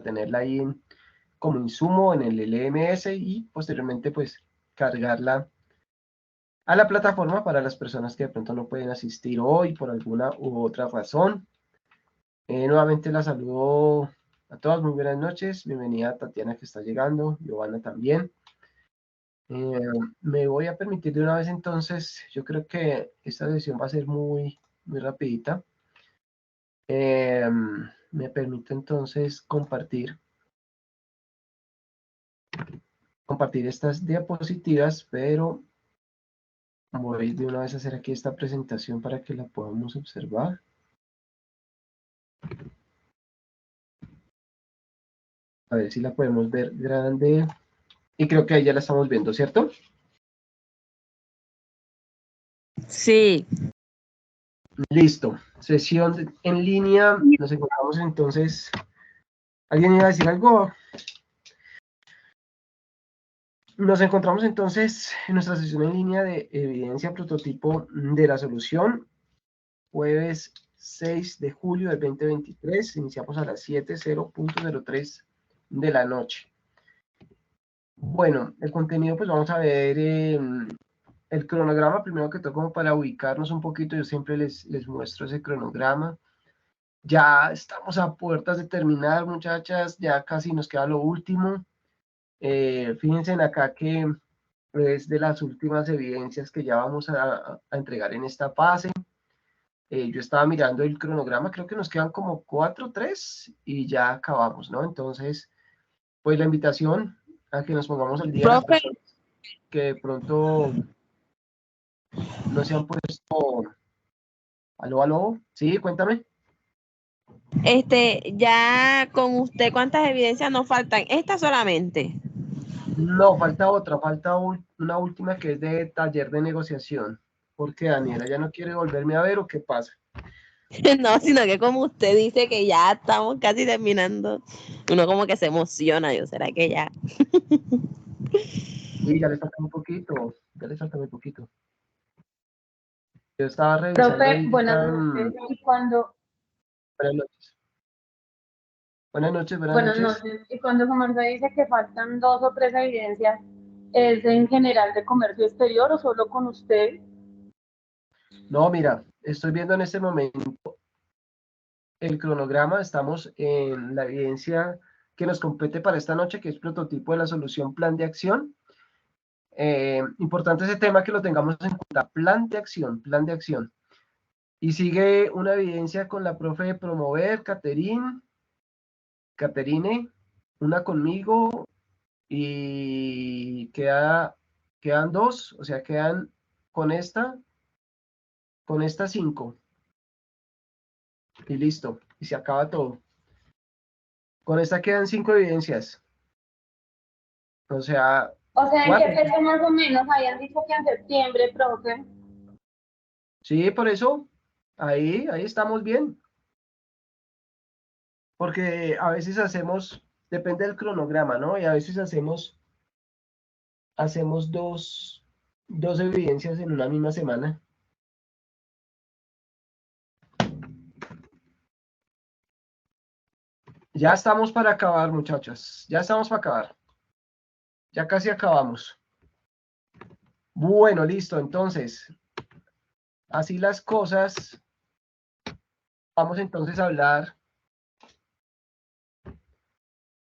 tenerla ahí como insumo en el LMS y posteriormente pues cargarla a la plataforma para las personas que de pronto no pueden asistir hoy por alguna u otra razón. Nuevamente la saludo a todas, muy buenas noches. Bienvenida a Tatiana que está llegando, Giovanna también. Me voy a permitir de una vez entonces, yo creo que esta sesión va a ser muy rapidita. Me permito entonces compartir estas diapositivas, pero voy de una vez a hacer aquí esta presentación para que la podamos observar. A ver si la podemos ver grande. Y creo que ahí ya la estamos viendo, ¿cierto? Sí. Listo. Sesión en línea. Nos encontramos entonces. ¿Alguien iba a decir algo? Nos encontramos entonces en nuestra sesión en línea de evidencia prototipo de la solución. Jueves 6 de julio del 2023. Iniciamos a las 7:03 de la noche. Bueno, el contenido, pues vamos a ver el cronograma, primero que todo, como para ubicarnos un poquito. Yo siempre les muestro ese cronograma. Ya estamos a puertas de terminar, muchachas, ya casi nos queda lo último. Fíjense en acá que es de las últimas evidencias que ya vamos a entregar en esta fase. Yo estaba mirando el cronograma, creo que nos quedan como 4, 3 y ya acabamos, ¿no? Entonces, pues la invitación a que nos pongamos al día, las personas que de pronto no se han puesto. Aló, aló, sí, cuéntame. Ya con usted, ¿cuántas evidencias nos faltan? ¿Esta solamente? No, falta otra, falta una última que es de taller de negociación. ¿Por qué, Daniela? ¿Ya no quiere volverme a ver o qué pasa? No, sino que como usted dice que ya estamos casi terminando, uno como que se emociona. Yo, ¿será que ya? Sí, ya le falta un poquito, ya le falta muy poquito. Yo estaba revisando. Profe, buenas noches. ¿Y cuando? Buenas noches. Buenas noches, Buenas noches. Y cuando su merced dice que faltan 2 o 3 evidencias, ¿es en general de comercio exterior o solo con usted? No, mira, estoy viendo en este momento el cronograma. Estamos en la evidencia que nos compete para esta noche, que es prototipo de la solución plan de acción. Importante ese tema que lo tengamos en cuenta. Plan de acción, plan de acción. Y sigue una evidencia con la profe de promover, Caterine, una conmigo, y quedan 2, o sea, quedan con esta 5. Y listo, y se acaba todo. Con esta quedan 5 evidencias. O sea, ¿en qué fecha más o menos? Habían dicho que en septiembre, profe. Sí, por eso, ahí estamos bien. Porque a veces depende del cronograma, ¿no? Y a veces hacemos 2 evidencias en una misma semana. Ya estamos para acabar, muchachos. Ya estamos para acabar. Ya casi acabamos. Bueno, listo. Entonces, así las cosas. Vamos entonces a hablar.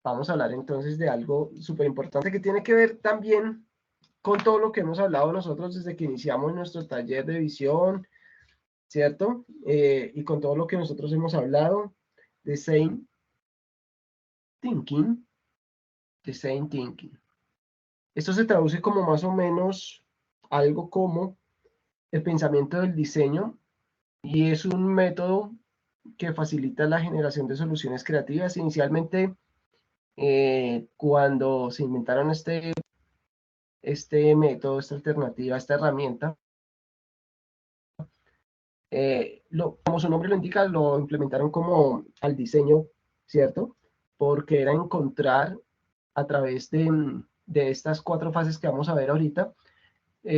Vamos a hablar entonces de algo súper importante que tiene que ver también con todo lo que hemos hablado nosotros desde que iniciamos nuestro taller de visión, ¿cierto? Y con todo lo que nosotros hemos hablado de Design Thinking. Esto se traduce como más o menos algo como el pensamiento del diseño, y es un método que facilita la generación de soluciones creativas. Inicialmente, cuando se inventaron este método, esta alternativa, esta herramienta, como su nombre lo indica, lo implementaron como al diseño, ¿cierto? Porque era encontrar a través de estas 4 fases que vamos a ver ahorita,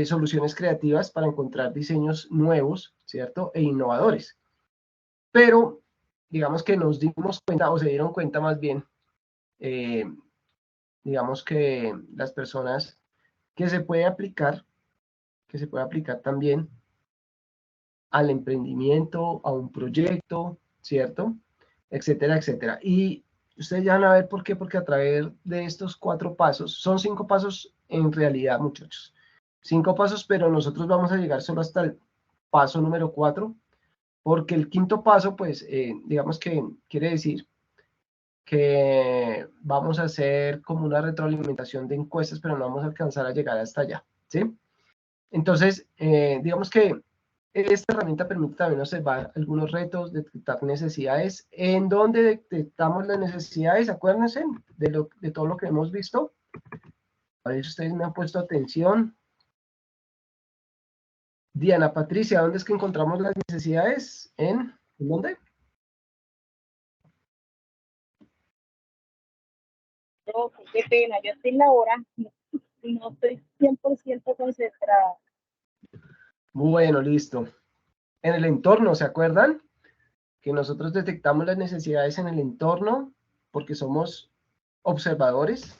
soluciones creativas para encontrar diseños nuevos, ¿cierto? E innovadores. Pero, digamos que nos dimos cuenta, o se dieron cuenta más bien, digamos que las personas que se puede aplicar también al emprendimiento, a un proyecto, ¿cierto? Etcétera, etcétera. Y ustedes ya van a ver por qué, porque a través de estos 4 pasos, son 5 pasos en realidad, muchachos. 5 pasos, pero nosotros vamos a llegar solo hasta el paso número 4, porque el 5.º paso, pues, digamos que quiere decir que vamos a hacer como una retroalimentación de encuestas, pero no vamos a alcanzar a llegar hasta allá, ¿sí? Entonces, digamos que esta herramienta permite también observar algunos retos, detectar necesidades. ¿En dónde detectamos las necesidades? Acuérdense de todo lo que hemos visto. A ver si ustedes me han puesto atención. Diana Patricia, ¿dónde es que encontramos las necesidades? ¿En dónde? Oh, qué pena, yo estoy laborando y no estoy 100% concentrada. Bueno, listo. En el entorno, ¿se acuerdan? Que nosotros detectamos las necesidades en el entorno porque somos observadores.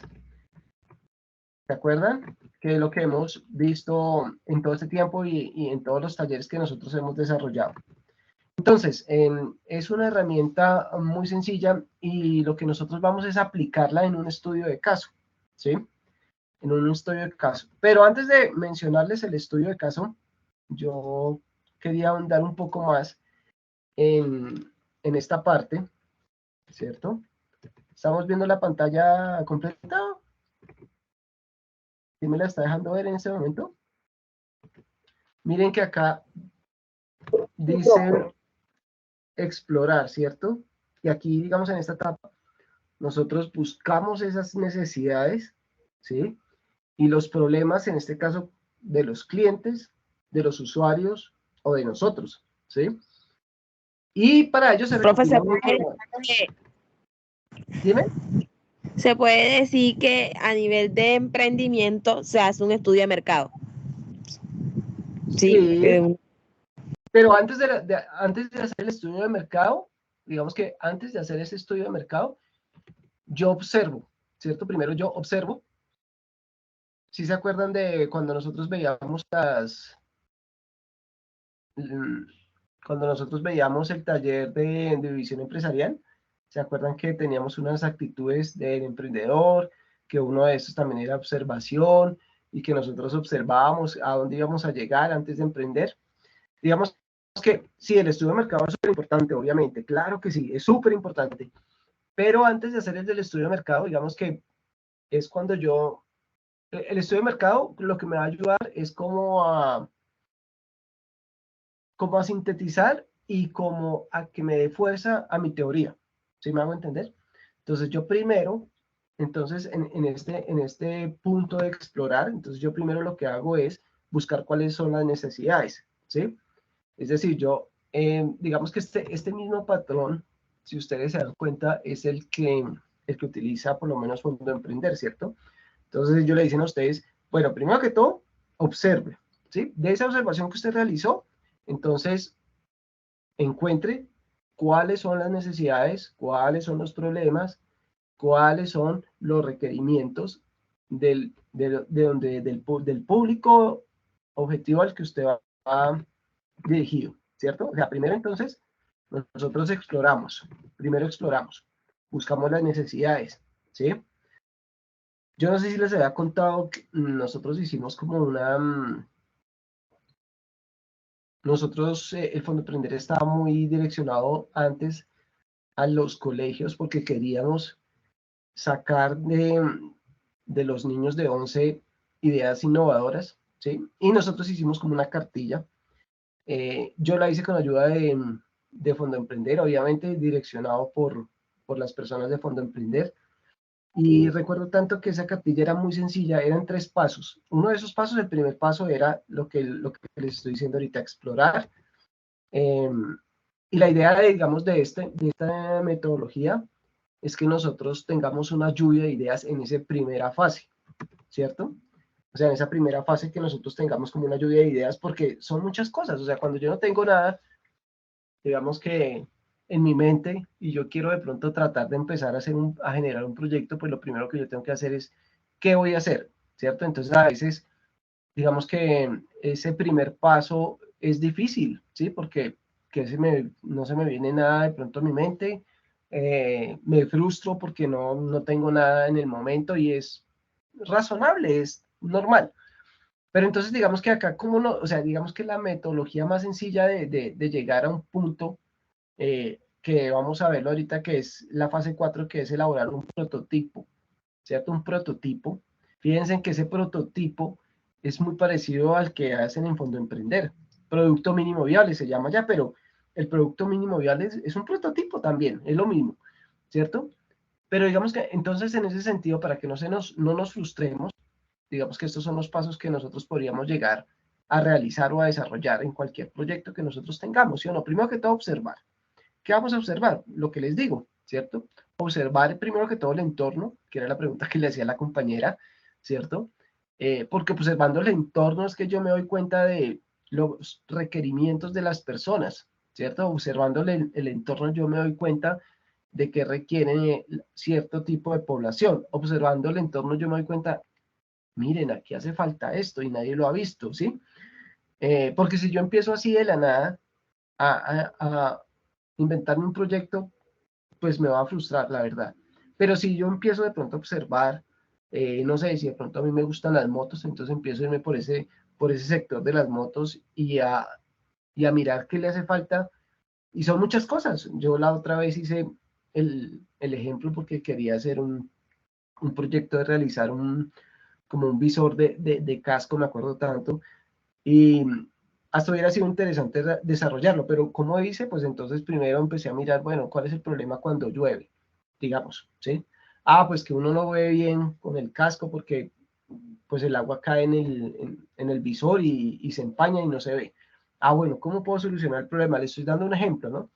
¿Se acuerdan? Que es lo que hemos visto en todo este tiempo y en todos los talleres que nosotros hemos desarrollado. Entonces, es una herramienta muy sencilla y lo que nosotros vamos es aplicarla en un estudio de caso, ¿sí? En un estudio de caso. Pero antes de mencionarles el estudio de caso, yo quería ahondar un poco más en esta parte, ¿cierto? ¿Estamos viendo la pantalla completa? ¿Sí me la está dejando ver en este momento? Miren que acá dice explorar, ¿cierto? Y aquí, digamos, en esta etapa, nosotros buscamos esas necesidades, ¿sí? Y los problemas, en este caso, de los clientes, de los usuarios o de nosotros, ¿sí? Y para ello se Profe, requiere... Dime. se puede decir que a nivel de emprendimiento se hace un estudio de mercado. Sí, Sí, pero antes de hacer el estudio de mercado, digamos que antes de hacer ese estudio de mercado, yo observo, ¿cierto? Primero yo observo. ¿Sí se acuerdan de cuando nosotros veíamos cuando nosotros veíamos el taller de visión empresarial? ¿Se acuerdan que teníamos unas actitudes del emprendedor, que uno de esos también era observación y que nosotros observábamos a dónde íbamos a llegar antes de emprender? Digamos que sí, el estudio de mercado es súper importante, obviamente, claro que sí, es súper importante, pero antes de hacer el del estudio de mercado, digamos que es cuando el estudio de mercado lo que me va a ayudar es como a sintetizar y como a que me dé fuerza a mi teoría, ¿sí me hago entender? Entonces yo primero, entonces en este punto de explorar, entonces yo primero lo que hago es buscar cuáles son las necesidades, ¿sí? Es decir, digamos que este mismo patrón, si ustedes se dan cuenta, es el que utiliza por lo menos Fondo Emprender, ¿cierto? Entonces ellos le dicen a ustedes, bueno, primero que todo, observe, ¿sí? De esa observación que usted realizó, entonces encuentre cuáles son las necesidades, cuáles son los problemas, cuáles son los requerimientos del público objetivo al que usted va dirigido, ¿cierto? O sea, primero entonces, nosotros primero exploramos, buscamos las necesidades, ¿sí? Yo no sé si les había contado que nosotros hicimos como nosotros, el Fondo Emprender estaba muy direccionado antes a los colegios porque queríamos sacar de los niños de 11 ideas innovadoras, ¿sí? Y nosotros hicimos como una cartilla. Yo la hice con ayuda de Fondo Emprender, obviamente direccionado por las personas de Fondo Emprender. Y recuerdo tanto que esa cartilla era muy sencilla, eran 3 pasos. Uno de esos pasos, el primer paso era lo que les estoy diciendo ahorita, explorar. Y la idea, digamos, de esta metodología es que nosotros tengamos una lluvia de ideas en esa primera fase, ¿cierto? O sea, en esa primera fase que nosotros tengamos como una lluvia de ideas, porque son muchas cosas. O sea, cuando yo no tengo nada, digamos que en mi mente y yo quiero de pronto tratar de empezar a generar un proyecto, pues lo primero que yo tengo que hacer es, ¿qué voy a hacer? ¿Cierto? Entonces a veces, digamos que ese primer paso es difícil, ¿sí? Porque no se me viene nada de pronto a mi mente, me frustro porque no tengo nada en el momento y es razonable, es normal. Pero entonces digamos que acá, como no, o sea, digamos que la metodología más sencilla de llegar a un punto que vamos a verlo ahorita, que es la fase 4, que es elaborar un prototipo, ¿cierto? Un prototipo. Fíjense que ese prototipo es muy parecido al que hacen en Fondo Emprender. Producto mínimo viable se llama ya, pero el producto mínimo viable es un prototipo también, es lo mismo, ¿cierto? Pero digamos que entonces en ese sentido, para que no nos frustremos, digamos que estos son los pasos que nosotros podríamos llegar a realizar o a desarrollar en cualquier proyecto que nosotros tengamos, ¿sí o no? Primero que todo, observar. ¿Qué vamos a observar? Lo que les digo, ¿cierto? Observar primero que todo el entorno, que era la pregunta que le hacía la compañera, ¿cierto? Porque observando el entorno es que yo me doy cuenta de los requerimientos de las personas, ¿cierto? Observando el entorno yo me doy cuenta de que requieren cierto tipo de población. Observando el entorno yo me doy cuenta, miren, aquí hace falta esto y nadie lo ha visto, ¿sí? Porque si yo empiezo así de la nada a inventarme un proyecto, pues me va a frustrar, la verdad. Pero si yo empiezo de pronto a observar, no sé, si de pronto a mí me gustan las motos, entonces empiezo a irme por ese sector de las motos y a mirar qué le hace falta. Y son muchas cosas. Yo la otra vez hice el ejemplo porque quería hacer un proyecto de realizar como un visor de casco, me acuerdo tanto, y hasta hubiera sido interesante desarrollarlo, pero como dice, pues entonces primero empecé a mirar, bueno, ¿cuál es el problema cuando llueve? Digamos, ¿sí? Ah, pues que uno no ve bien con el casco porque pues el agua cae en el visor y se empaña y no se ve. Ah, bueno, ¿cómo puedo solucionar el problema? Le estoy dando un ejemplo, ¿no?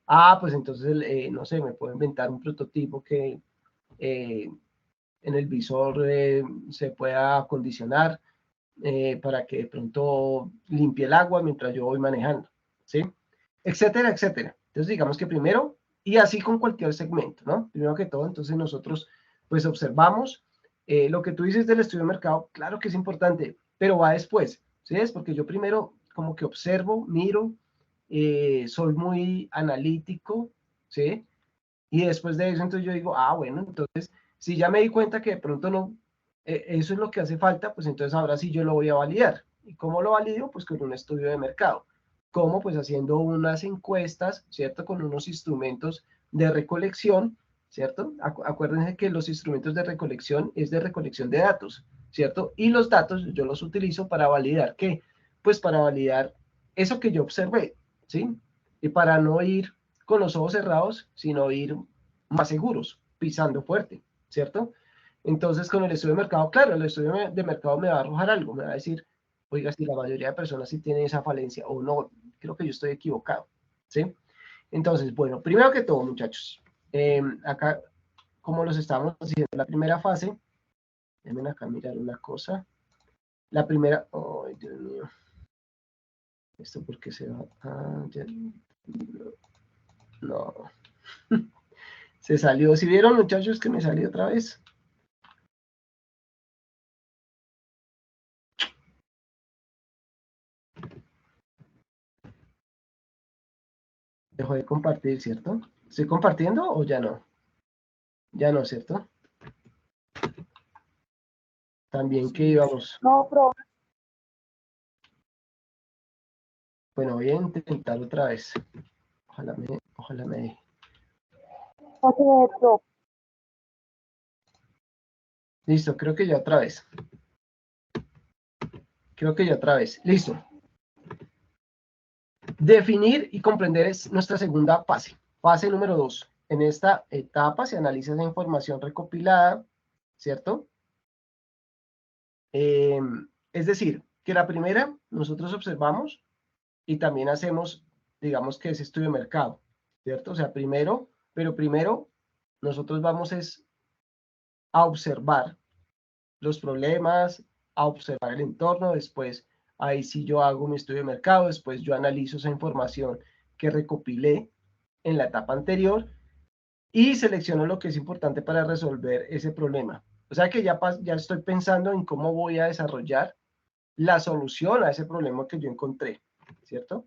Ah, pues entonces, no sé, me puedo inventar un prototipo que eh, en el visor se pueda acondicionar para que de pronto limpie el agua mientras yo voy manejando, ¿sí? Etcétera, etcétera. Entonces, digamos que primero, y así con cualquier segmento, ¿no? Primero que todo, entonces nosotros, pues observamos lo que tú dices del estudio de mercado, claro que es importante, pero va después, ¿sí? Es porque yo primero como que observo, miro, soy muy analítico, ¿sí? Y después de eso, entonces yo digo, ah, bueno, entonces, si ya me di cuenta que de pronto no, eso es lo que hace falta, pues entonces ahora sí yo lo voy a validar. ¿Y cómo lo valido? Pues con un estudio de mercado. ¿Cómo? Pues haciendo unas encuestas, ¿cierto? Con unos instrumentos de recolección, ¿cierto? Acuérdense que los instrumentos de recolección es de recolección de datos, ¿cierto? Y los datos yo los utilizo para validar, ¿qué? Pues para validar eso que yo observé, ¿sí? Y para no ir con los ojos cerrados, sino ir más seguros, pisando fuerte, ¿cierto? Entonces, con el estudio de mercado, claro, el estudio de mercado me va a arrojar algo, me va a decir, oiga, si la mayoría de personas sí tienen esa falencia o no, creo que yo estoy equivocado, ¿sí? Entonces, bueno, primero que todo, muchachos, acá, como los estábamos haciendo, la primera fase, déjenme acá mirar una cosa, la primera, ay, Dios mío, esto porque se va, no, se salió, ¿sí vieron, muchachos, que me salió otra vez? Dejó de compartir, ¿cierto? ¿Estoy compartiendo o ya no? Ya no, ¿cierto? También que íbamos. No, pero Bueno, voy a intentar otra vez. Ojalá me deje. Listo, creo que ya otra vez. Creo que ya otra vez. Listo. Definir y comprender es nuestra segunda fase. Fase número 2. En esta etapa se analiza esa información recopilada, ¿cierto? Es decir, que la primera nosotros observamos y también hacemos, digamos que ese estudio de mercado, ¿cierto? O sea, primero nosotros vamos es a observar los problemas, a observar el entorno, después ahí sí yo hago mi estudio de mercado, después yo analizo esa información que recopilé, en la etapa anterior y selecciono lo que es importante para resolver ese problema. O sea que ya estoy pensando en cómo voy a desarrollar la solución a ese problema que yo encontré, ¿cierto?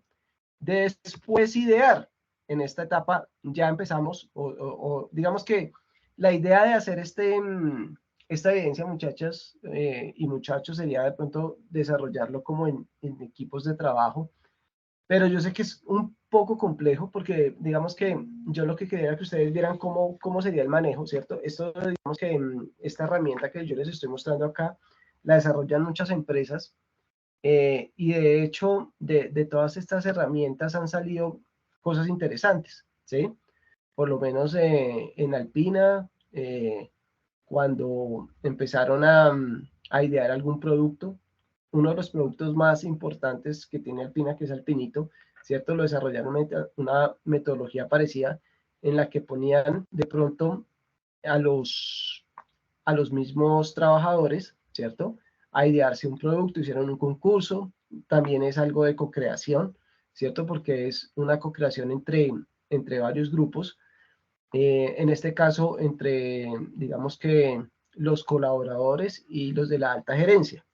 Después idear. En esta etapa ya empezamos, o digamos que la idea de hacer esta evidencia, muchachas y muchachos, sería de pronto desarrollarlo como en equipos de trabajo, pero yo sé que es un poco complejo porque digamos que yo lo que quería era que ustedes vieran cómo sería el manejo, ¿cierto? Esto, digamos que esta herramienta que yo les estoy mostrando acá, la desarrollan muchas empresas y de hecho de todas estas herramientas han salido cosas interesantes, ¿sí? Por lo menos en Alpina, cuando empezaron a idear algún producto, uno de los productos más importantes que tiene Alpina, que es Alpinito, ¿cierto? Lo desarrollaron una metodología parecida en la que ponían de pronto a los mismos trabajadores, ¿cierto? A idearse un producto, hicieron un concurso, también es algo de co-creación, ¿cierto? Porque es una co-creación entre varios grupos, en este caso entre, digamos que los colaboradores y los de la alta gerencia.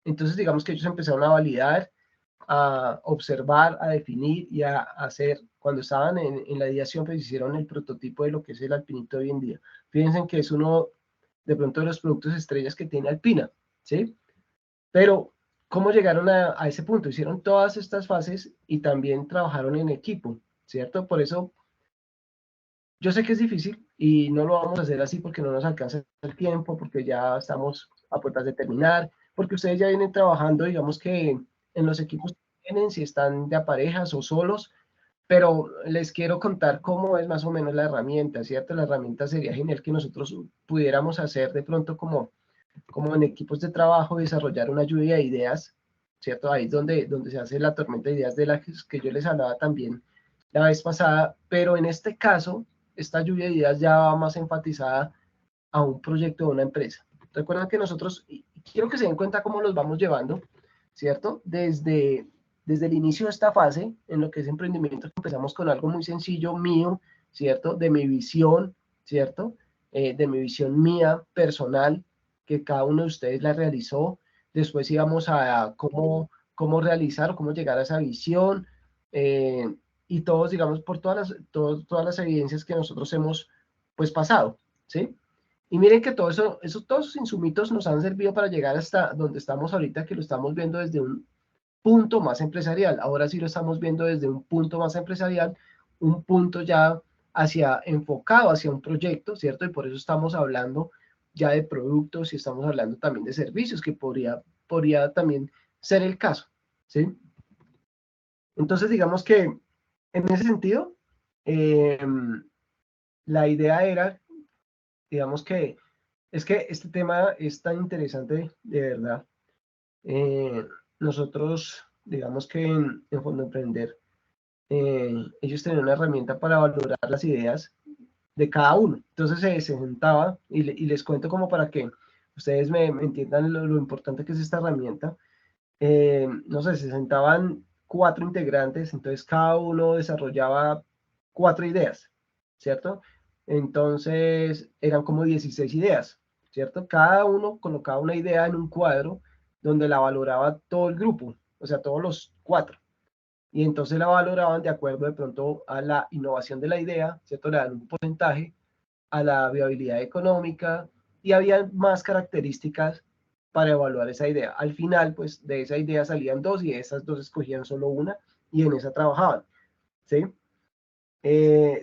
Entonces, digamos que ellos empezaron a validar, a observar, a definir y a hacer, cuando estaban en la ideación, pues hicieron el prototipo de lo que es el Alpinito hoy en día. Fíjense que es uno de pronto de los productos estrellas que tiene Alpina, ¿sí? Pero, ¿cómo llegaron a ese punto? Hicieron todas estas fases y también trabajaron en equipo, ¿cierto? Por eso, yo sé que es difícil y no lo vamos a hacer así porque no nos alcanza el tiempo, porque ya estamos a puertas de terminar, porque ustedes ya vienen trabajando, digamos que en los equipos que tienen, si están de a parejas o solos, pero les quiero contar cómo es más o menos la herramienta, ¿cierto? La herramienta sería genial que nosotros pudiéramos hacer de pronto como en equipos de trabajo, desarrollar una lluvia de ideas, ¿cierto? Ahí es donde se hace la tormenta de ideas de la que yo les hablaba también la vez pasada, pero en este caso, esta lluvia de ideas ya va más enfatizada a un proyecto de una empresa. Recuerden que nosotros, y quiero que se den cuenta cómo los vamos llevando, ¿cierto? Desde el inicio de esta fase, en lo que es emprendimiento, empezamos con algo muy sencillo mío, ¿cierto? De mi visión, ¿cierto? De mi visión mía, personal, que cada uno de ustedes la realizó. Después íbamos a cómo realizar, cómo llegar a esa visión, y todos, digamos, por todas las evidencias que nosotros hemos, pues, pasado, ¿sí? Y miren que todos esos insumitos nos han servido para llegar hasta donde estamos ahorita, que lo estamos viendo desde un punto más empresarial. Ahora sí lo estamos viendo desde un punto más empresarial, un punto ya enfocado hacia un proyecto, ¿cierto? Y por eso estamos hablando ya de productos y estamos hablando también de servicios, que podría también ser el caso, ¿sí? Entonces, digamos que en ese sentido, la idea era, digamos que, es que este tema es tan interesante, de verdad. Nosotros, digamos que en Fondo Emprender, ellos tenían una herramienta para valorar las ideas de cada uno. Entonces se sentaba, y les cuento como para que ustedes me entiendan lo importante que es esta herramienta. No sé, se sentaban 4 integrantes, entonces cada uno desarrollaba 4 ideas, ¿cierto? Entonces eran como 16 ideas, ¿cierto? Cada uno colocaba una idea en un cuadro donde la valoraba todo el grupo, o sea, todos los 4. Y entonces la valoraban de acuerdo de pronto a la innovación de la idea, ¿cierto? Le dan un porcentaje, a la viabilidad económica, y había más características para evaluar esa idea. Al final, pues de esa idea salían 2 y de esas 2 escogían solo una y en esa trabajaban, ¿sí?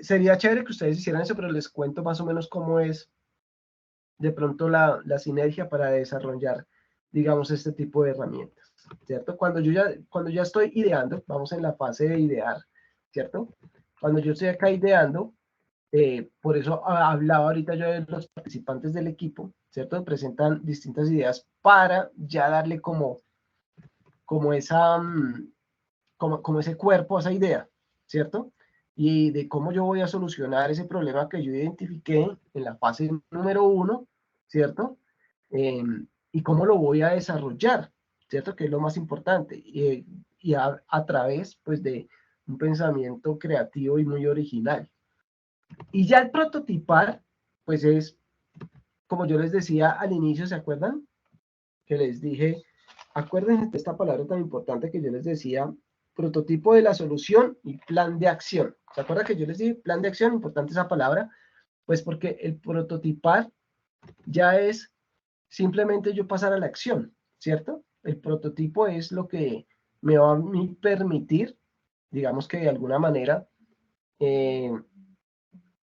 Sería chévere que ustedes hicieran eso, pero les cuento más o menos cómo es de pronto la sinergia para desarrollar, digamos, este tipo de herramientas, ¿cierto? Cuando ya estoy ideando, vamos en la fase de idear, ¿cierto? Cuando yo estoy acá ideando, por eso hablaba ahorita yo de los participantes del equipo, ¿cierto? Presentan distintas ideas para ya darle como como ese cuerpo a esa idea, ¿cierto? Y de cómo yo voy a solucionar ese problema que yo identifiqué en la fase número 1, ¿cierto? Y cómo lo voy a desarrollar, ¿cierto? Que es lo más importante. Y a través, pues, de un pensamiento creativo y muy original, Y ya el prototipar, pues es, como yo les decía al inicio, ¿se acuerdan? Que les dije, acuérdense de esta palabra tan importante que yo les decía, prototipo de la solución y plan de acción. ¿Se acuerdan que yo les dije plan de acción? Importante esa palabra, pues porque el prototipar ya es simplemente yo pasar a la acción, ¿cierto? El prototipo es lo que me va a mí permitir, digamos que de alguna manera, eh,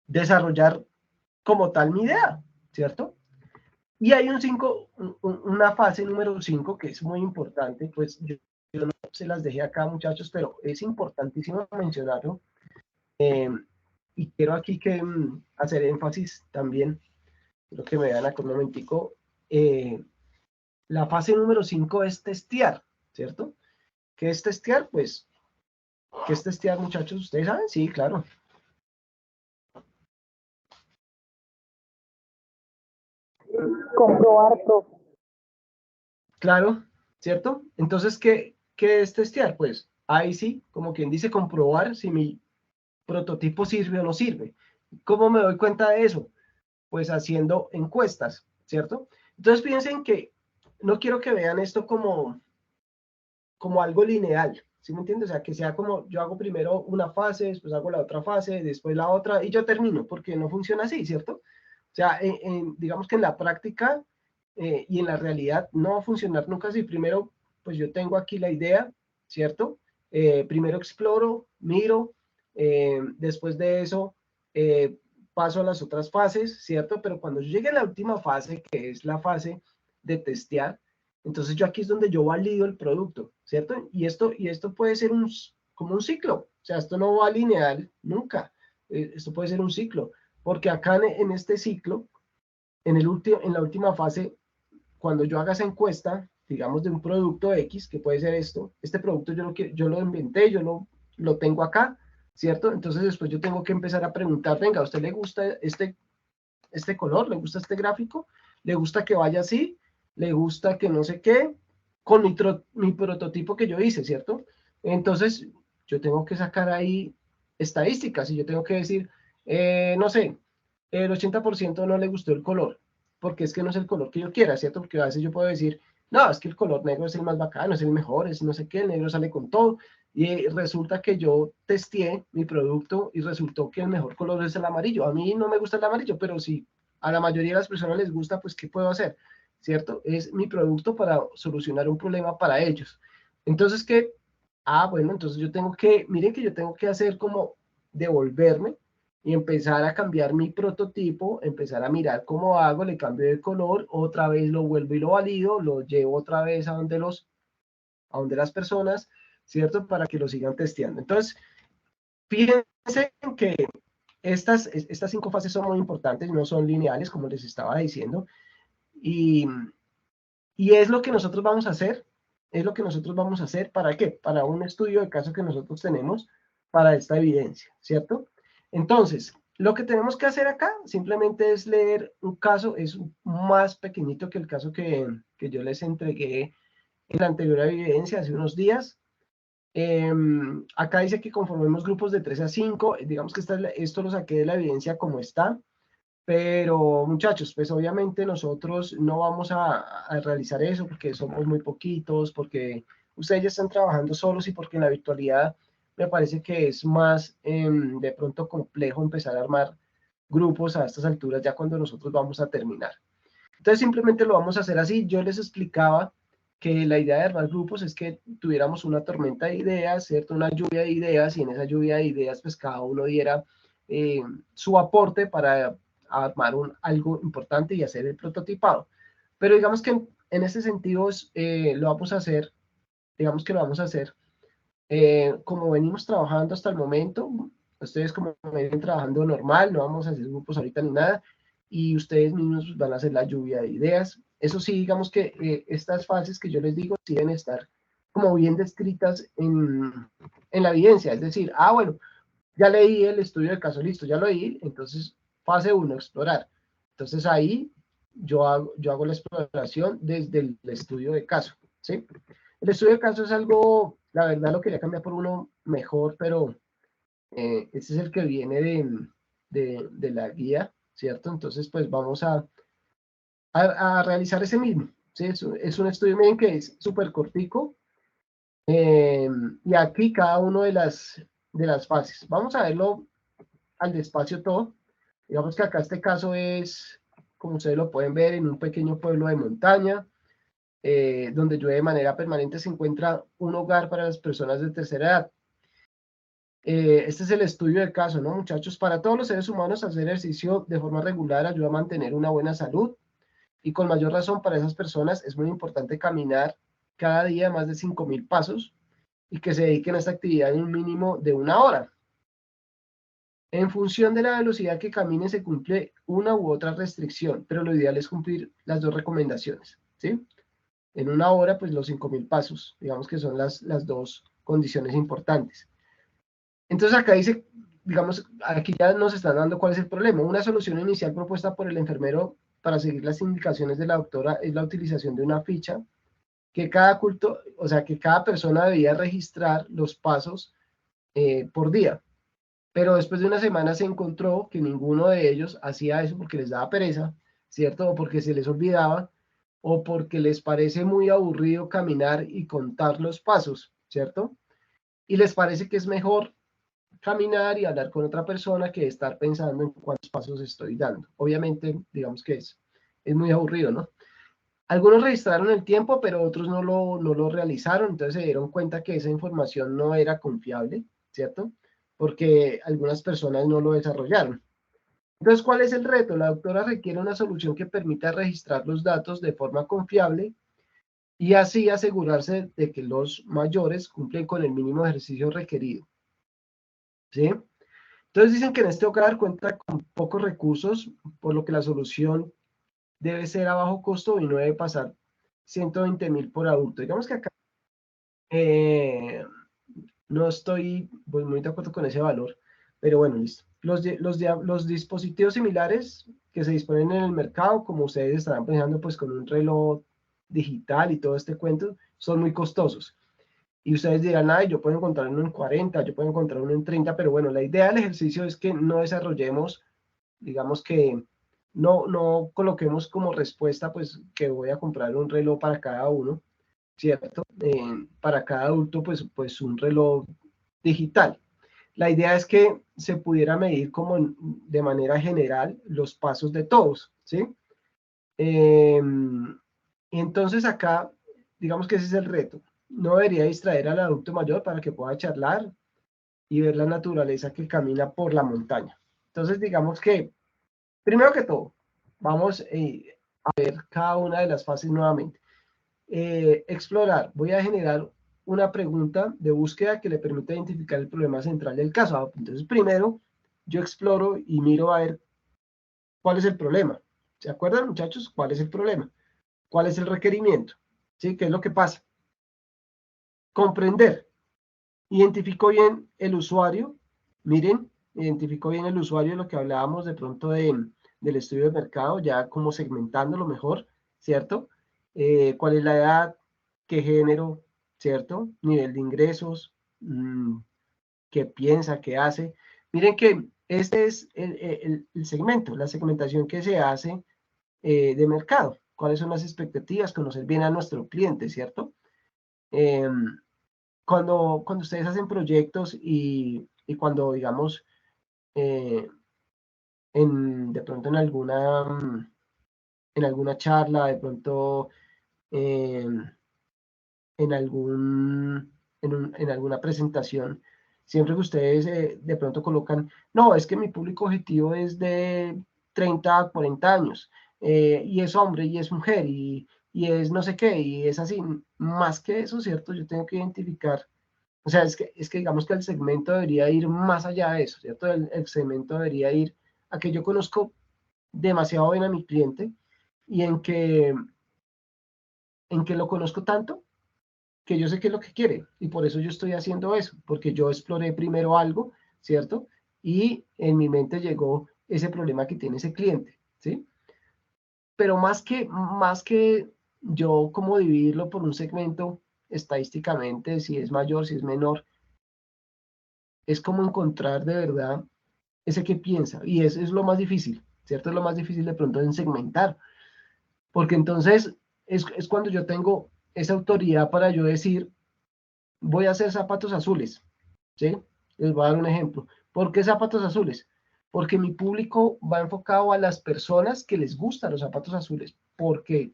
desarrollar como tal mi idea, ¿cierto? Y hay una fase número 5 que es muy importante, pues yo no se las dejé acá, muchachos, pero es importantísimo mencionarlo. Y quiero aquí que hacer énfasis también, quiero que me vean acá un momentico. La fase número 5 es testear, ¿cierto? ¿Qué es testear? Pues, ¿qué es testear, muchachos? ¿Ustedes saben? Sí, claro. Comprobar, profe. Claro, ¿cierto? Entonces, ¿qué es testear? Pues ahí sí, como quien dice, comprobar si mi prototipo sirve o no sirve. ¿Cómo me doy cuenta de eso? Pues haciendo encuestas, ¿cierto? Entonces piensen que no quiero que vean esto como algo lineal, ¿sí me entiendes? O sea, que sea como yo hago primero una fase, después hago la otra fase, después la otra y yo termino, porque no funciona así, ¿cierto? O sea, digamos que en la práctica y en la realidad no va a funcionar nunca así. Primero, pues yo tengo aquí la idea, ¿cierto? Primero exploro, miro, después de eso paso a las otras fases, ¿cierto? Pero cuando yo llegue a la última fase, que es la fase de testear, entonces yo aquí es donde yo valido el producto, ¿cierto? Y esto puede ser como un ciclo, o sea, esto no va lineal nunca, esto puede ser un ciclo, porque acá en este ciclo, en la última fase, cuando yo haga esa encuesta, digamos de un producto X, que puede ser esto, este producto yo lo inventé, lo tengo acá, ¿cierto? Entonces después yo tengo que empezar a preguntar, venga, ¿a usted le gusta este color? ¿Le gusta este gráfico? ¿Le gusta que vaya así? ¿Le gusta que no sé qué? Con mi prototipo que yo hice, ¿cierto? Entonces, yo tengo que sacar ahí estadísticas y yo tengo que decir, no sé, el 80% no le gustó el color, porque es que no es el color que yo quiera, ¿cierto? Porque a veces yo puedo decir, no, es que el color negro es el más bacano, es el mejor, es no sé qué, el negro sale con todo. Y resulta que yo testé mi producto y resultó que el mejor color es el amarillo. A mí no me gusta el amarillo, pero si a la mayoría de las personas les gusta, pues ¿qué puedo hacer? ¿Cierto? Es mi producto para solucionar un problema para ellos. Entonces, ¿qué? Bueno, entonces yo tengo que, miren que yo tengo que hacer como devolverme y empezar a cambiar mi prototipo, empezar a mirar cómo hago, le cambio de color, otra vez lo vuelvo y lo valido, lo llevo otra vez a donde las personas, ¿cierto? Para que lo sigan testeando. Entonces, fíjense que estas 5 fases son muy importantes, no son lineales, como les estaba diciendo, y, y es lo que nosotros vamos a hacer, es lo que nosotros vamos a hacer, ¿para qué? Para un estudio de caso que nosotros tenemos para esta evidencia, ¿cierto? Entonces, lo que tenemos que hacer acá simplemente es leer un caso, es más pequeñito que el caso que yo les entregué en la anterior evidencia hace unos días. Acá dice que conformemos grupos de 3 a 5, digamos que esto lo saqué de la evidencia como está, pero muchachos, pues obviamente nosotros no vamos a realizar eso porque somos muy poquitos, porque ustedes ya están trabajando solos y porque en la virtualidad me parece que es más de pronto complejo empezar a armar grupos a estas alturas ya cuando nosotros vamos a terminar. Entonces simplemente lo vamos a hacer así. Yo les explicaba que la idea de armar grupos es que tuviéramos una tormenta de ideas, ¿cierto? Una lluvia de ideas y en esa lluvia de ideas pues cada uno diera su aporte para armar algo importante y hacer el prototipado. Pero digamos que en ese sentido lo vamos a hacer, digamos que lo vamos a hacer como venimos trabajando hasta el momento, ustedes como ven trabajando normal, no vamos a hacer grupos ahorita ni nada, y ustedes mismos van a hacer la lluvia de ideas. Eso sí, digamos que estas fases que yo les digo sí deben estar como bien descritas en la evidencia, es decir, bueno, ya leí el estudio de caso, listo, ya lo leí, entonces fase 1, explorar. Entonces ahí yo hago la exploración desde el estudio de caso, ¿sí? El estudio de caso es algo, la verdad lo quería cambiar por uno mejor, pero ese es el que viene de la guía, ¿cierto? Entonces, pues vamos a realizar ese mismo, ¿sí? Es un estudio, miren que es súper cortico, y aquí cada uno de las fases. Vamos a verlo al despacio todo. Digamos que acá este caso es, como ustedes lo pueden ver, en un pequeño pueblo de montaña, donde llueve de manera permanente, se encuentra un hogar para las personas de tercera edad. Este es el estudio del caso, ¿no, muchachos? Para todos los seres humanos, hacer ejercicio de forma regular ayuda a mantener una buena salud, y con mayor razón para esas personas es muy importante caminar cada día más de 5.000 pasos y que se dediquen a esta actividad en un mínimo de 1 hora. En función de la velocidad que camine se cumple una u otra restricción, pero lo ideal es cumplir las dos recomendaciones, ¿sí? En 1 hora, pues los 5.000 pasos, digamos que son las dos condiciones importantes. Entonces acá dice, digamos, aquí ya nos están dando cuál es el problema. Una solución inicial propuesta por el enfermero para seguir las indicaciones de la doctora es la utilización de una ficha que cada persona debía registrar los pasos por día. Pero después de una semana se encontró que ninguno de ellos hacía eso porque les daba pereza, ¿cierto? O porque se les olvidaba, o porque les parece muy aburrido caminar y contar los pasos, ¿cierto? Y les parece que es mejor caminar y hablar con otra persona que estar pensando en cuántos pasos estoy dando. Obviamente, digamos que es muy aburrido, ¿no? Algunos registraron el tiempo, pero otros no lo realizaron, entonces se dieron cuenta que esa información no era confiable, ¿cierto? Porque algunas personas no lo desarrollaron. Entonces, ¿cuál es el reto? La doctora requiere una solución que permita registrar los datos de forma confiable y así asegurarse de que los mayores cumplen con el mínimo de ejercicio requerido, ¿sí? Entonces dicen que en este hogar cuenta con pocos recursos, por lo que la solución debe ser a bajo costo y no debe pasar 120.000 por adulto. Digamos que acá no estoy pues, muy de acuerdo con ese valor, pero bueno, listo. Los dispositivos similares que se disponen en el mercado, como ustedes estarán pensando, pues con un reloj digital y todo este cuento, son muy costosos. Y ustedes dirán, ay, yo puedo encontrar uno en 40, yo puedo encontrar uno en 30, pero bueno, la idea del ejercicio es que no desarrollemos, digamos que no coloquemos como respuesta, pues que voy a comprar un reloj para cada uno, ¿cierto? Para cada adulto, pues un reloj digital. La idea es que se pudiera medir como de manera general los pasos de todos, ¿sí? Y entonces acá, digamos que ese es el reto. No debería distraer al adulto mayor para que pueda charlar y ver la naturaleza que camina por la montaña. Entonces, digamos que, primero que todo, vamos a ver cada una de las fases nuevamente. Explorar. Voy a generar una pregunta de búsqueda que le permita identificar el problema central del caso. Entonces, primero, yo exploro y miro a ver cuál es el problema. ¿Se acuerdan, muchachos? ¿Cuál es el problema? ¿Cuál es el requerimiento? ¿Sí? ¿Qué es lo que pasa? Comprender. Identifico bien el usuario. Miren, identifico bien el usuario, lo que hablábamos de pronto del estudio de mercado, ya como segmentándolo mejor, ¿cierto? ¿Cuál es la edad? ¿Qué género? ¿Cierto? Nivel de ingresos, qué piensa, qué hace. Miren que este es el segmento, la segmentación que se hace de mercado. ¿Cuáles son las expectativas? Conocer bien a nuestro cliente, ¿cierto? Cuando ustedes hacen proyectos y cuando, digamos, de pronto en alguna charla, de pronto en alguna presentación, siempre que ustedes de pronto colocan, no, es que mi público objetivo es de 30 a 40 años, y es hombre, y es mujer, y es no sé qué, y es así. Más que eso, ¿cierto? Yo tengo que identificar, o sea, es que digamos que el segmento debería ir más allá de eso, ¿cierto? El segmento debería ir a que yo conozco demasiado bien a mi cliente y en que lo conozco tanto que yo sé qué es lo que quiere y por eso yo estoy haciendo eso, porque yo exploré primero algo, ¿cierto? Y en mi mente llegó ese problema que tiene ese cliente, ¿sí? Pero más que yo como dividirlo por un segmento estadísticamente, si es mayor, si es menor, es como encontrar de verdad ese que piensa, y eso es lo más difícil, ¿cierto? Es lo más difícil de pronto en segmentar, porque entonces es cuando yo tengo esa autoridad para yo decir, voy a hacer zapatos azules, ¿sí? Les voy a dar un ejemplo. ¿Por qué zapatos azules? Porque mi público va enfocado a las personas que les gustan los zapatos azules, porque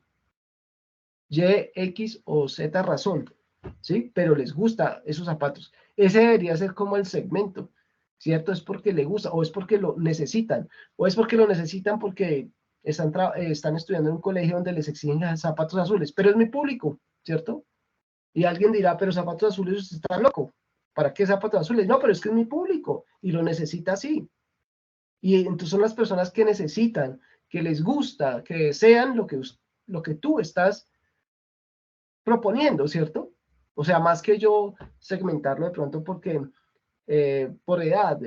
Y, X o Z razón, ¿sí? Pero les gusta esos zapatos. Ese debería ser como el segmento, ¿cierto? Es porque le gusta, o es porque lo necesitan, o es porque lo necesitan porque están estudiando en un colegio donde les exigen zapatos azules, pero es mi público, ¿cierto? Y alguien dirá, pero zapatos azules, usted está loco. ¿Para qué zapatos azules? No, pero es que es mi público y lo necesita así. Y entonces son las personas que necesitan, que les gusta, que desean lo que tú estás proponiendo, ¿cierto? O sea, más que yo segmentarlo de pronto porque por edad,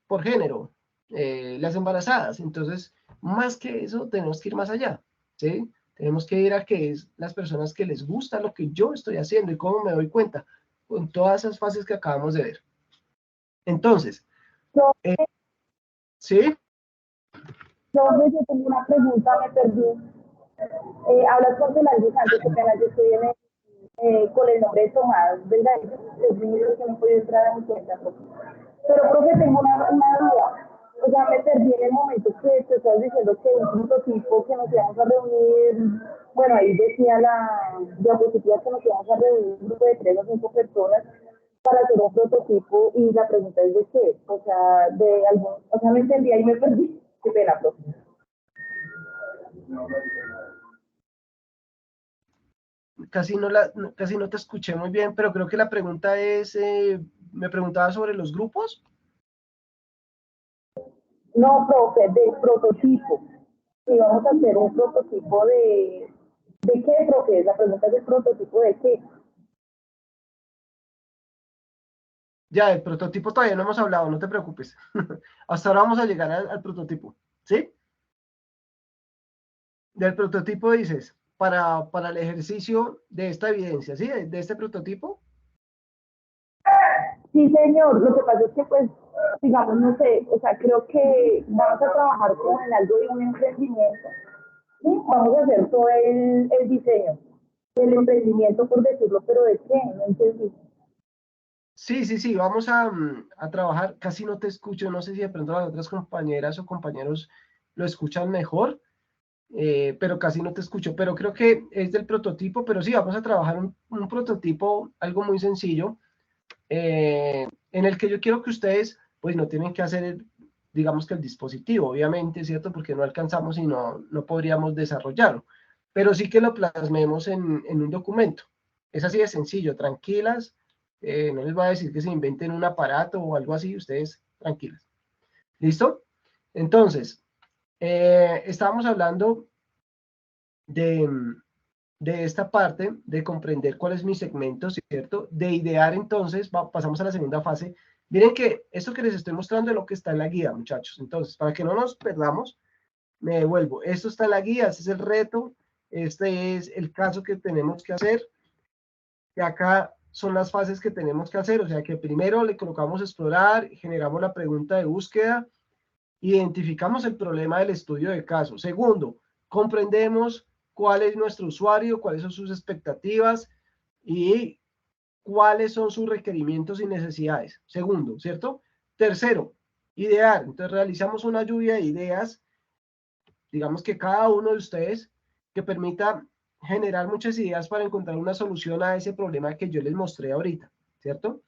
por género, las embarazadas. Entonces, más que eso, tenemos que ir más allá, ¿sí? Tenemos que ir a que es las personas que les gusta lo que yo estoy haciendo y cómo me doy cuenta con todas esas fases que acabamos de ver. Entonces, Yo, ¿sí? yo tengo una pregunta, me perdí. Hablas con Solange Sánchez, que apenas yo estoy con el nombre de Tomás Delgadillo, es mi libro que no he podido entrar a mi cuenta. Pero profe, tengo una duda. O sea, me perdí en el momento que te estás diciendo que un prototipo que nos íbamos a reunir, bueno, ahí decía la diapositiva que nos íbamos a reunir un grupo de 3 o 5 personas para hacer un prototipo y la pregunta es de qué, o sea, de algún, o sea, me entendí ahí me perdí. Qué pena, profe. Casi no te escuché muy bien, pero creo que la pregunta es, me preguntaba sobre los grupos. No, profe, del prototipo. Si vamos a hacer un prototipo ¿de qué, profe? La pregunta es el prototipo de qué. Ya, el prototipo todavía no hemos hablado, no te preocupes. Hasta ahora vamos a llegar al prototipo, ¿sí? Del prototipo dices, para el ejercicio de esta evidencia, ¿sí? De este prototipo. Sí, señor. Lo que pasa es que, pues, digamos, no sé, o sea, creo que vamos a trabajar como en algo de un emprendimiento. ¿Sí? Vamos a hacer todo el diseño del emprendimiento, por decirlo, pero ¿de qué? No entendí. Sí, vamos a trabajar, casi no te escucho, no sé si de pronto las otras compañeras o compañeros lo escuchan mejor, pero casi no te escucho, pero creo que es del prototipo, pero sí, vamos a trabajar un prototipo, algo muy sencillo, en el que yo quiero que ustedes, pues no tienen que hacer, digamos que el dispositivo, obviamente, ¿cierto? Porque no alcanzamos y no podríamos desarrollarlo, pero sí que lo plasmemos en un documento. Es así de sencillo, tranquilas, no les voy a decir que se inventen un aparato o algo así, ustedes tranquilas. ¿Listo? Entonces, estábamos hablando de, de esta parte, de comprender cuál es mi segmento, ¿cierto? De idear entonces, pasamos a la segunda fase. Miren que esto que les estoy mostrando es lo que está en la guía, muchachos. Entonces, para que no nos perdamos, me devuelvo. Esto está en la guía, este es el reto, este es el caso que tenemos que hacer. Y acá son las fases que tenemos que hacer, o sea que primero le colocamos explorar, generamos la pregunta de búsqueda, identificamos el problema del estudio de caso. Segundo, comprendemos cuál es nuestro usuario, cuáles son sus expectativas y cuáles son sus requerimientos y necesidades. Segundo, ¿cierto? Tercero, idear. Entonces realizamos una lluvia de ideas, digamos que cada uno de ustedes, que permita generar muchas ideas para encontrar una solución a ese problema que yo les mostré ahorita, ¿cierto?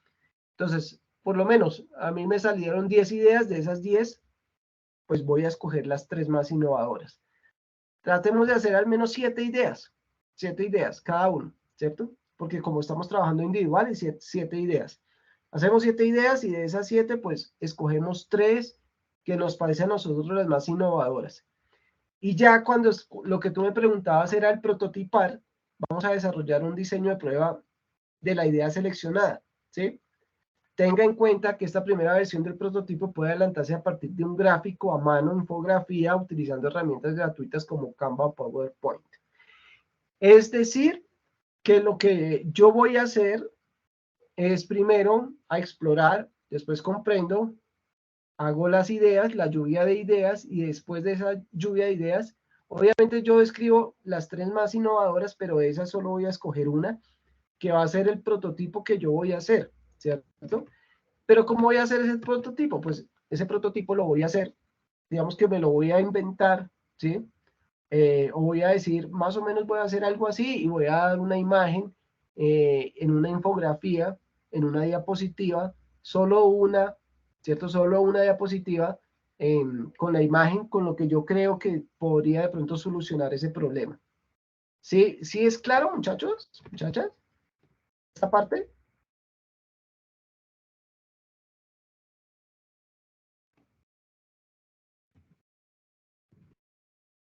Entonces, por lo menos a mí me salieron 10 ideas, de esas 10 pues voy a escoger las 3 más innovadoras. Tratemos de hacer al menos 7 ideas cada uno, ¿cierto? Porque como estamos trabajando individual, 7 ideas. Hacemos 7 ideas y de esas 7, pues escogemos 3 que nos parecen a nosotros las más innovadoras. Y ya cuando lo que tú me preguntabas era el prototipar, vamos a desarrollar un diseño de prueba de la idea seleccionada, ¿sí? Tenga en cuenta que esta primera versión del prototipo puede adelantarse a partir de un gráfico a mano, infografía, utilizando herramientas gratuitas como Canva o PowerPoint. Es decir, que lo que yo voy a hacer es primero a explorar, después comprendo, hago las ideas, la lluvia de ideas, y después de esa lluvia de ideas, obviamente yo escribo las 3 más innovadoras, pero de esas solo voy a escoger una, que va a ser el prototipo que yo voy a hacer, ¿cierto? Pero ¿cómo voy a hacer ese prototipo? Pues ese prototipo lo voy a hacer, digamos que me lo voy a inventar, ¿sí? O voy a decir, más o menos voy a hacer algo así y voy a dar una imagen en una infografía, en una diapositiva, solo una, ¿cierto? Solo una diapositiva con la imagen, con lo que yo creo que podría de pronto solucionar ese problema. ¿Sí, sí es claro, muchachos? ¿Muchachas? ¿Esta parte?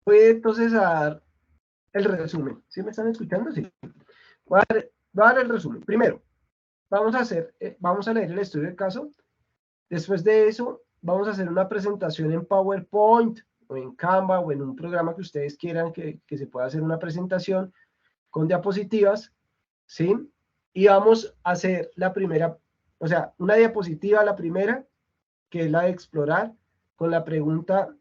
Voy entonces a dar el resumen. ¿Sí me están escuchando? Sí. Voy a dar el resumen. Primero, vamos a leer el estudio de caso. Después de eso, vamos a hacer una presentación en PowerPoint o en Canva o en un programa que ustedes quieran que se pueda hacer una presentación con diapositivas, ¿sí? Y vamos a hacer la primera, o sea, una diapositiva, la primera, que es la de explorar, con la pregunta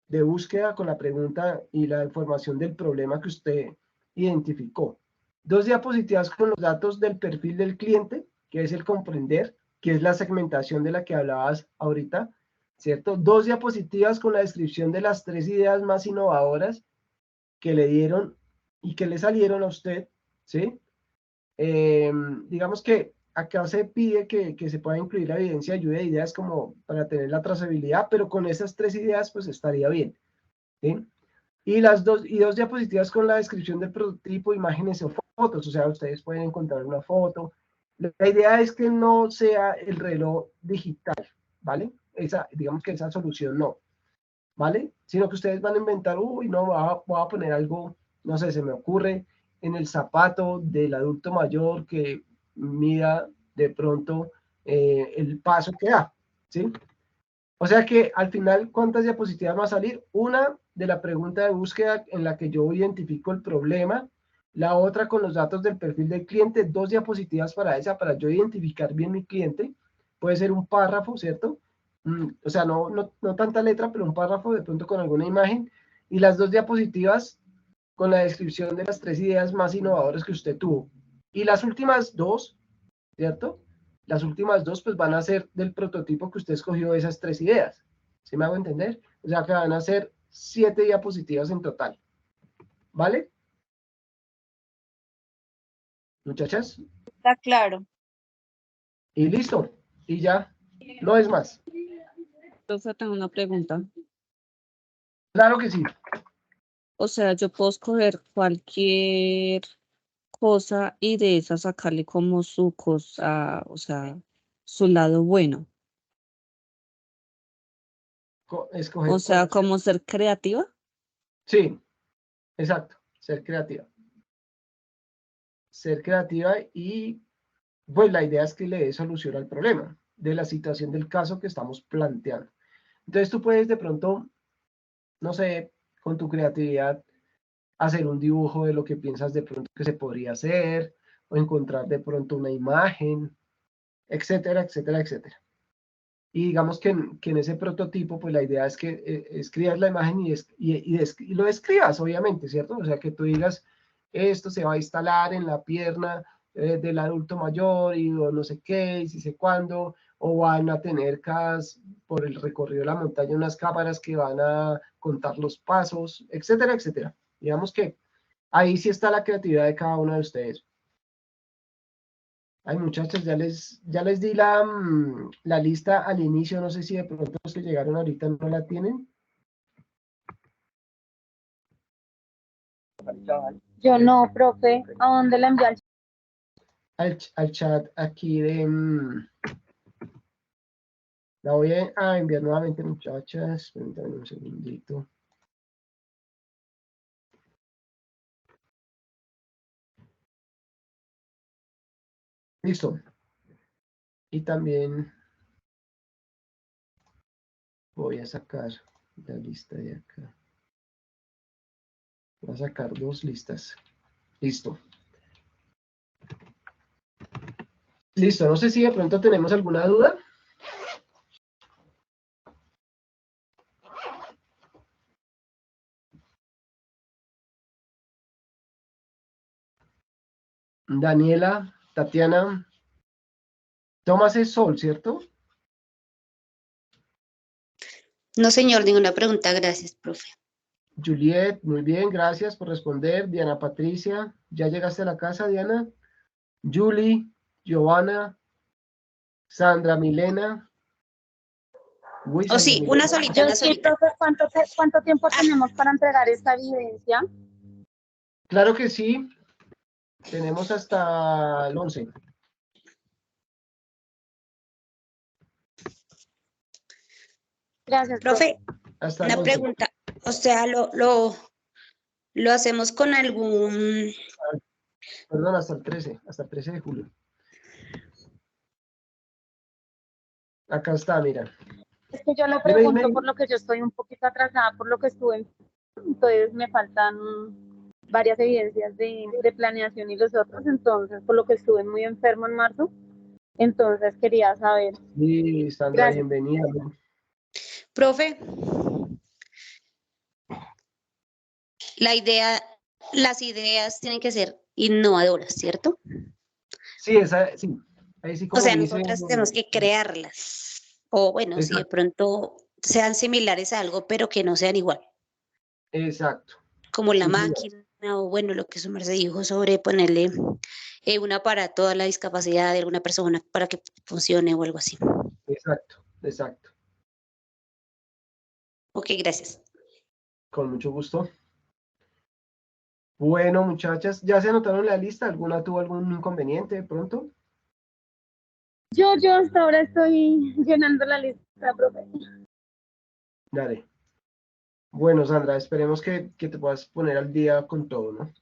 de búsqueda, con la pregunta y la información del problema que usted identificó. 2 diapositivas con los datos del perfil del cliente, que es el comprender, que es la segmentación de la que hablabas ahorita, ¿cierto? 2 diapositivas con la descripción de las 3 ideas más innovadoras que le dieron y que le salieron a usted, ¿sí? Digamos que acá se pide que se pueda incluir la evidencia de lluvia de ideas como para tener la trazabilidad, pero con esas 3 ideas pues estaría bien, ¿sí? Y dos diapositivas con la descripción del prototipo, imágenes o fotos, o sea, ustedes pueden encontrar una foto. La idea es que no sea el reloj digital, ¿vale? Digamos que esa solución no, ¿vale? Sino que ustedes van a inventar, uy, no, voy a poner algo, no sé, se me ocurre, en el zapato del adulto mayor que mida de pronto el paso que da, ¿sí? O sea que al final, ¿cuántas diapositivas va a salir? Una de la pregunta de búsqueda en la que yo identifico el problema, la otra con los datos del perfil del cliente, 2 diapositivas para esa, para yo identificar bien mi cliente. Puede ser un párrafo, ¿cierto? O sea, no tanta letra, pero un párrafo de pronto con alguna imagen. Y las 2 diapositivas con la descripción de las 3 ideas más innovadoras que usted tuvo. Y las últimas 2, ¿cierto? Las últimas 2 pues van a ser del prototipo que usted escogió de esas 3 ideas. ¿Sí me hago entender? O sea que van a ser 7 diapositivas en total. ¿Vale? Muchachas. Está claro. Y listo. Y ya. No es más. Entonces tengo una pregunta. Claro que sí. O sea, yo puedo escoger cualquier cosa y de esa sacarle como su cosa, o sea, su lado bueno. Escoger O sea, cuál. como ser creativa. Sí, exacto. Ser creativa. Ser creativa y pues la idea es que le dé solución al problema de la situación del caso que estamos planteando. Entonces tú puedes de pronto, no sé, con tu creatividad hacer un dibujo de lo que piensas de pronto que se podría hacer, o encontrar de pronto una imagen, etcétera, etcétera, etcétera. Y digamos que en ese prototipo, pues la idea es que escribas la imagen y lo describas, obviamente, ¿cierto? O sea, que tú digas, esto se va a instalar en la pierna del adulto mayor y o no sé qué, y si sé cuándo, o van a tener por el recorrido de la montaña unas cámaras que van a contar los pasos, etcétera, etcétera. Digamos que ahí sí está la creatividad de cada uno de ustedes. Ay, muchachos, ya les di la lista al inicio. No sé si de pronto los que llegaron ahorita no la tienen. Yo no, profe. ¿A dónde la envían? Al chat aquí de... la voy a enviar nuevamente, muchachas. Permítanme un segundito. Listo. Y también voy a sacar la lista de acá. Voy a sacar 2 listas. Listo. Listo. No sé si de pronto tenemos alguna duda. Daniela, Tatiana. Tomás es Sol, ¿cierto? No, señor, ninguna pregunta. Gracias, profe. Juliet, muy bien, gracias por responder. Diana Patricia, ¿ya llegaste a la casa, Diana? Julie, Giovanna, Sandra Milena. Uy, O Sandra sí, Milena. una solita, Yo una sí, solita. profe, ¿cuánto tiempo tenemos para entregar esta evidencia? Claro que sí. Tenemos hasta el 11. Gracias, Profe, Hasta el una 11. pregunta. O sea, lo hacemos con algún... Perdón, hasta el 13 de julio. Acá está, mira. Es que yo lo Dime, pregunto dime. por lo que yo estoy un poquito atrasada, por lo que estuve entonces me faltan varias evidencias de planeación y los otros, entonces por lo que estuve muy enfermo en marzo, entonces quería saber. Sí, Sandra, Gracias. bienvenida. Profe, las ideas tienen que ser innovadoras, ¿cierto? Sí, sí. Ahí sí O como sea, dice. nosotras tenemos que crearlas. O bueno, si de pronto sean similares a algo, pero que no sean igual. Exacto. Como la Sí, sí, máquina, o bueno, lo que su merced dijo sobre ponerle un aparato a la discapacidad de alguna persona para que funcione o algo así. exacto, exacto. Ok, gracias. Con mucho gusto. Bueno, muchachas, ¿ya se anotaron la lista? ¿Alguna tuvo algún inconveniente de pronto? Yo hasta ahora estoy llenando la lista, profe. Dale. Bueno, Sandra, esperemos que te puedas poner al día con todo, ¿no?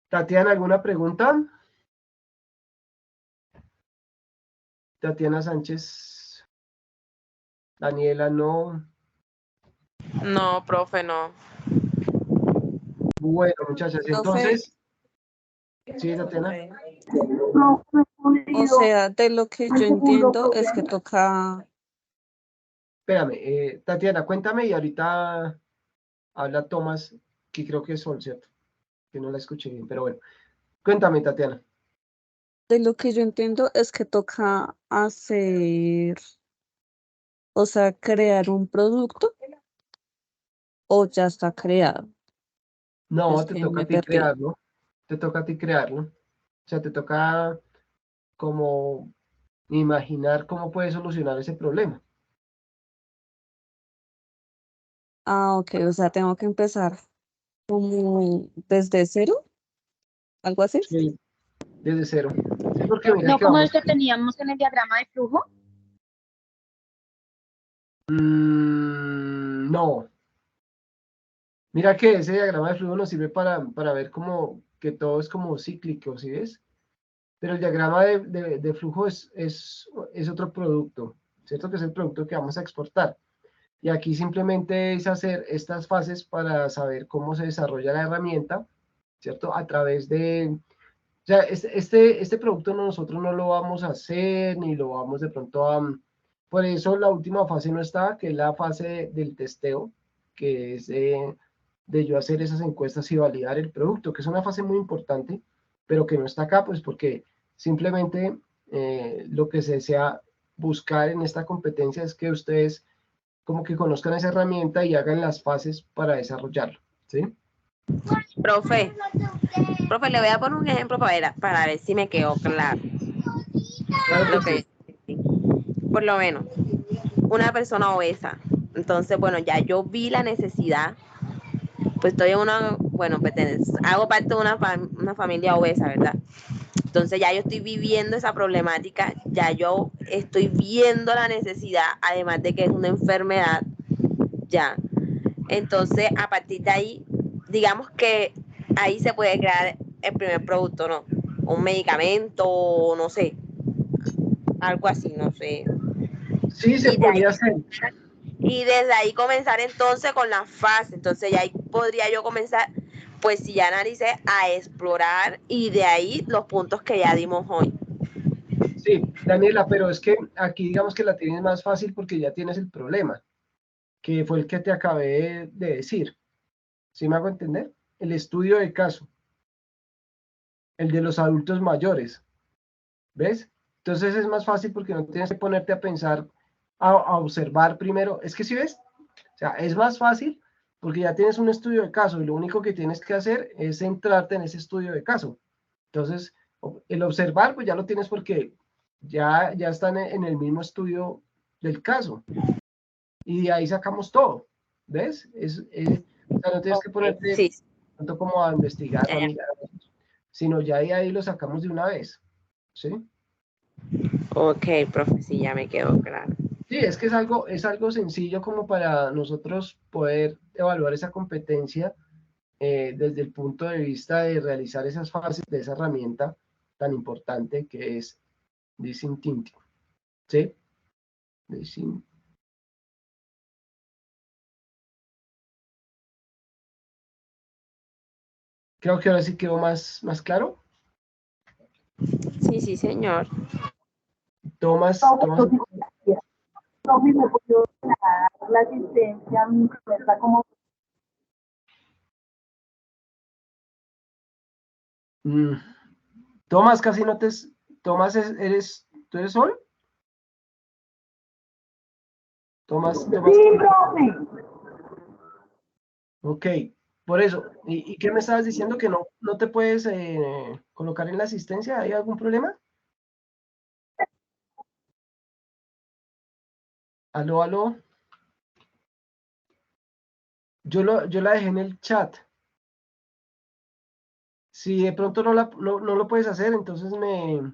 Tatiana, ¿alguna pregunta? Tatiana Sánchez. Daniela, no. No, profe, no. Bueno, muchachas, Profe, entonces, sí, Tatiana. No, no he o podido. sea, de lo que El yo segundo entiendo es que problema. toca, Espérame, Tatiana, cuéntame y ahorita habla Tomás, que creo que es Sol, ¿cierto? Que no la escuché bien, pero bueno. Cuéntame, Tatiana. de lo que yo entiendo es que toca hacer, o sea, crear un producto o ya está creado. No, Es te que toca me a ti perdí. crearlo. Te toca a ti crearlo. O sea, te toca como imaginar cómo puedes solucionar ese problema. Ah, ok, o sea, tengo que empezar como desde cero, algo así. Sí, desde cero. Sí, porque mira No que como el vamos. que teníamos en el diagrama de flujo. No. Mira que ese diagrama de flujo nos sirve para ver como que todo es como cíclico, ¿sí ves? Pero el diagrama de flujo es otro producto, ¿cierto? Que es el producto que vamos a exportar. Y aquí simplemente es hacer estas fases para saber cómo se desarrolla la herramienta, ¿cierto? A través de... O sea, este producto nosotros no lo vamos a hacer, ni lo vamos de pronto a... Por eso la última fase no está, que es la fase del testeo, que es de yo hacer esas encuestas y validar el producto, que es una fase muy importante, pero que no está acá, pues porque simplemente lo que se desea buscar en esta competencia es que ustedes como que conozcan esa herramienta y hagan las fases para desarrollarlo, ¿sí? Profe, le voy a poner un ejemplo para ver si me quedó claro Claro que lo sí. que por lo menos una persona obesa. Entonces, bueno, ya yo vi la necesidad, pues estoy en una, bueno, hago parte de una familia obesa, ¿verdad? Entonces ya yo estoy viviendo esa problemática, ya yo estoy viendo la necesidad, además de que es una enfermedad, ya. Entonces, a partir de ahí, digamos que ahí se puede crear el primer producto, ¿no? Un medicamento, no sé, algo así, no sé. Sí, se Y de ahí, podría hacer. y desde ahí comenzar entonces con la fase. Entonces ya ahí podría yo comenzar, pues si ya analicé, a explorar y de ahí los puntos que ya dimos hoy. Sí, Daniela, pero es que aquí digamos que la tienes más fácil porque ya tienes el problema, que fue el que te acabé de decir. ¿Sí me hago entender? El estudio de caso. el de los adultos mayores. ¿Ves? Entonces es más fácil porque no tienes que ponerte a pensar, a observar primero. Es que si ves, o sea, es más fácil porque ya tienes un estudio de caso y lo único que tienes que hacer es centrarte en ese estudio de caso. Entonces, el observar, pues ya lo tienes porque ya están en el mismo estudio del caso. Y de ahí sacamos todo. ¿Ves? O sea, no tienes que ponerte Sí, tanto como a investigar o a ya. mirar, sino ya de ahí lo sacamos de una vez. ¿Sí? Ok, profe, sí, ya me quedó claro. Sí, es que es algo sencillo como para nosotros poder evaluar esa competencia desde el punto de vista de realizar esas fases de esa herramienta tan importante que es Design Thinking. ¿Sí? Design. Creo que ahora sí quedó más claro. Sí, señor. Tomás. Sofi, ¿me puedo dar la asistencia? Mi está como... Tomás, casi no te... Tomás, ¿tú eres Sol? Tomás. Sí, profe. Ok, por eso. ¿Y qué me estabas diciendo? ¿Que no te puedes colocar en la asistencia? ¿Hay algún problema? Aló, aló. Yo la dejé en el chat. Si de pronto no lo puedes hacer, entonces me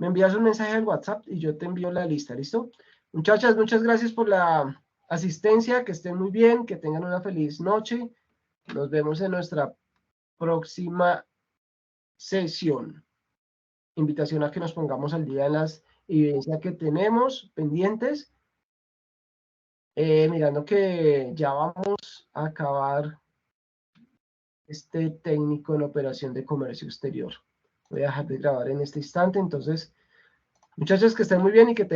envías un mensaje al WhatsApp y yo te envío la lista, ¿listo? Muchachas, muchas gracias por la asistencia, que estén muy bien, que tengan una feliz noche. Nos vemos en nuestra próxima sesión. Invitación a que nos pongamos al día en las evidencias que tenemos pendientes. Mirando que ya vamos a acabar este técnico en operación de comercio exterior. Voy a dejar de grabar en este instante, entonces, muchachos, que estén muy bien y que tengan